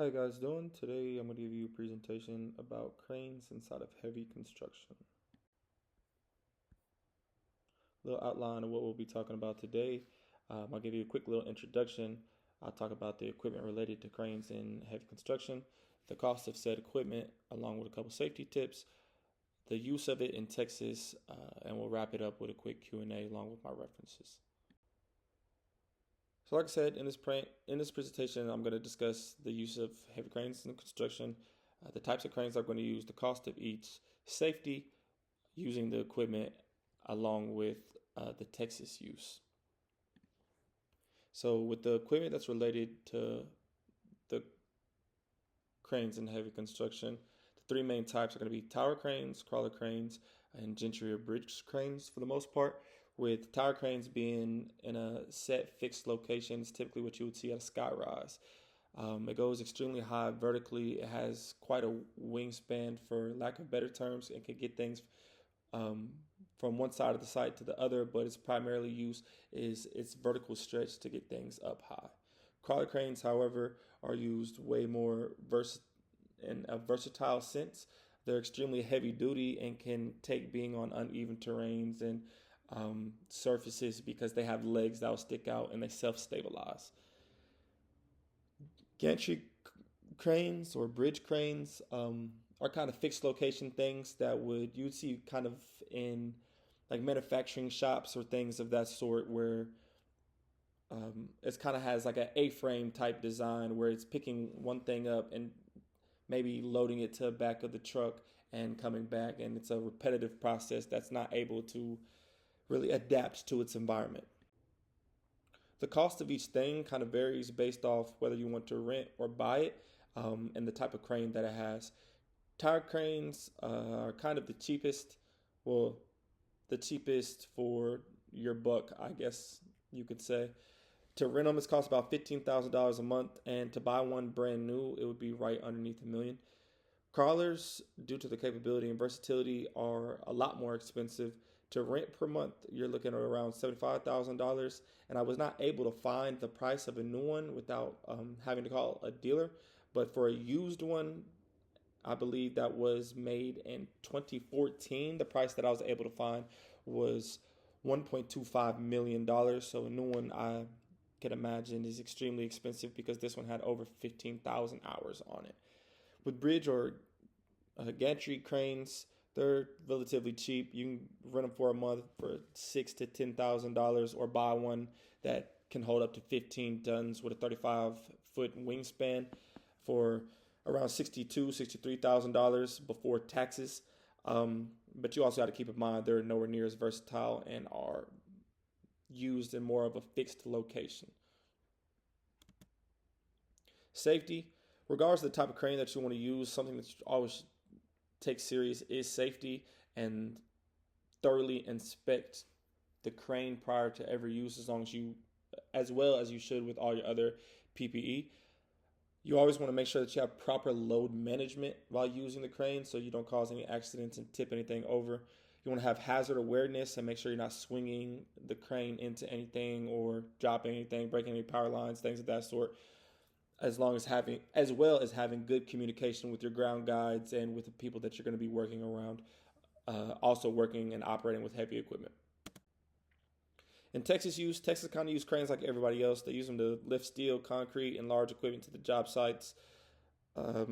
How you guys doing? Today I'm going to give you a presentation about cranes inside of heavy construction. A little outline of what we'll be talking about today. I'll give you a quick little introduction. I'll talk about the equipment related to cranes in heavy construction, the cost of said equipment, along with a couple safety tips, the use of it in Texas, and we'll wrap it up with a quick Q&A along with my references. So like I said, in this presentation, I'm going to discuss the use of heavy cranes in construction, the types of cranes I'm going to use, the cost of each, safety, using the equipment, along with the Texas use. So with the equipment that's related to the cranes in heavy construction, the three main types are going to be tower cranes, crawler cranes, and gantry or bridge cranes for the most part, with tower cranes being in a set fixed location. It's typically what you would see at a skyrise. It goes extremely high vertically. It has quite a wingspan, for lack of better terms, and can get things from one side of the site to the other, but its primarily use is its vertical stretch to get things up high. Crawler cranes, however, are used way more in a versatile sense. They're extremely heavy duty and can take being on uneven terrains and surfaces because they have legs that will stick out and they self-stabilize. Gantry cranes or bridge cranes are kind of fixed location things that you'd see kind of in like manufacturing shops or things of that sort, where it kind of has like an A-frame type design where it's picking one thing up and maybe loading it to the back of the truck and coming back, and it's a repetitive process that's not able to really adapt to its environment. The cost of each thing kind of varies based off whether you want to rent or buy it, and the type of crane that it has. Tower cranes are kind of the cheapest. Well, the cheapest for your buck, I guess you could say. To rent them, it's cost about $15,000 a month, and to buy one brand new, it would be right underneath $1 million. Crawlers, due to the capability and versatility, are a lot more expensive. To rent per month, you're looking at around $75,000, and I was not able to find the price of a new one without having to call a dealer. But for a used one, I believe that was made in 2014. The price that I was able to find was $1.25 million. So a new one, I can imagine, is extremely expensive because this one had over 15,000 hours on it. With bridge or gantry cranes, they're relatively cheap. You can rent them for a month for $6,000 to $10,000, or buy one that can hold up to 15 tons with a 35-foot wingspan for around $62,000, $63,000 before taxes. But you also got to keep in mind they're nowhere near as versatile and are used in more of a fixed location. Safety, regardless of the type of crane that you want to use, something that you always take serious is safety, and thoroughly inspect the crane prior to every use, as well as you should with all your other PPE. You always want to make sure that you have proper load management while using the crane so you don't cause any accidents and tip anything over. You want to have hazard awareness and make sure you're not swinging the crane into anything or dropping anything, breaking any power lines, things of that sort. As well as having good communication with your ground guides and with the people that you're going to be working around, also working and operating with heavy equipment. In Texas kind of use cranes like everybody else. They use them to lift steel, concrete, and large equipment to the job sites. A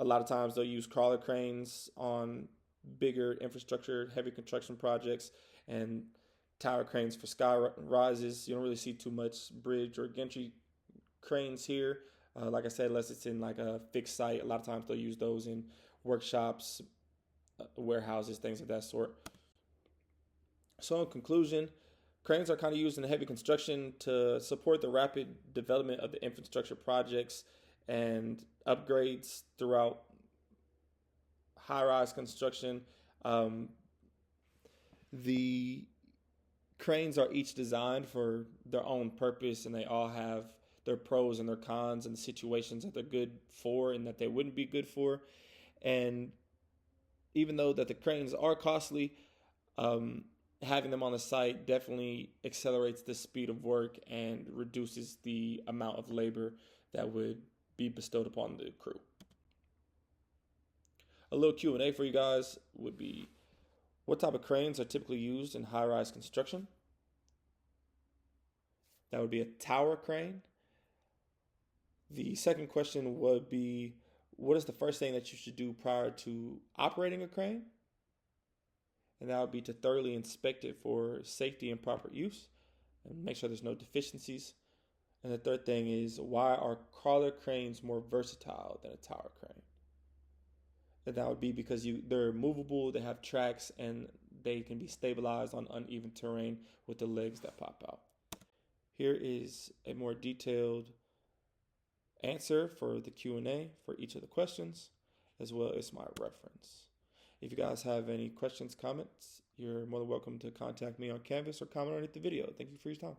lot of times they'll use crawler cranes on bigger infrastructure, heavy construction projects, and tower cranes for sky rises. You don't really see too much bridge or gantry cranes here. Like I said, unless it's in like a fixed site, a lot of times they'll use those in workshops, warehouses, things of that sort. So in conclusion, cranes are kind of used in heavy construction to support the rapid development of the infrastructure projects and upgrades throughout high-rise construction. The cranes are each designed for their own purpose, and they all have their pros and their cons and the situations that they're good for and that they wouldn't be good for. And even though that the cranes are costly, having them on the site definitely accelerates the speed of work and reduces the amount of labor that would be bestowed upon the crew. A little Q&A for you guys would be, what type of cranes are typically used in high-rise construction? That would be a tower crane. The second question would be, what is the first thing that you should do prior to operating a crane? And that would be to thoroughly inspect it for safety and proper use and make sure there's no deficiencies. And the third thing is, why are crawler cranes more versatile than a tower crane? And that would be because they're movable, they have tracks, and they can be stabilized on uneven terrain with the legs that pop out. Here is a more detailed answer for the Q&A for each of the questions, as well as my reference. If you guys have any questions, comments, you're more than welcome to contact me on Canvas or comment underneath the video. Thank you for your time.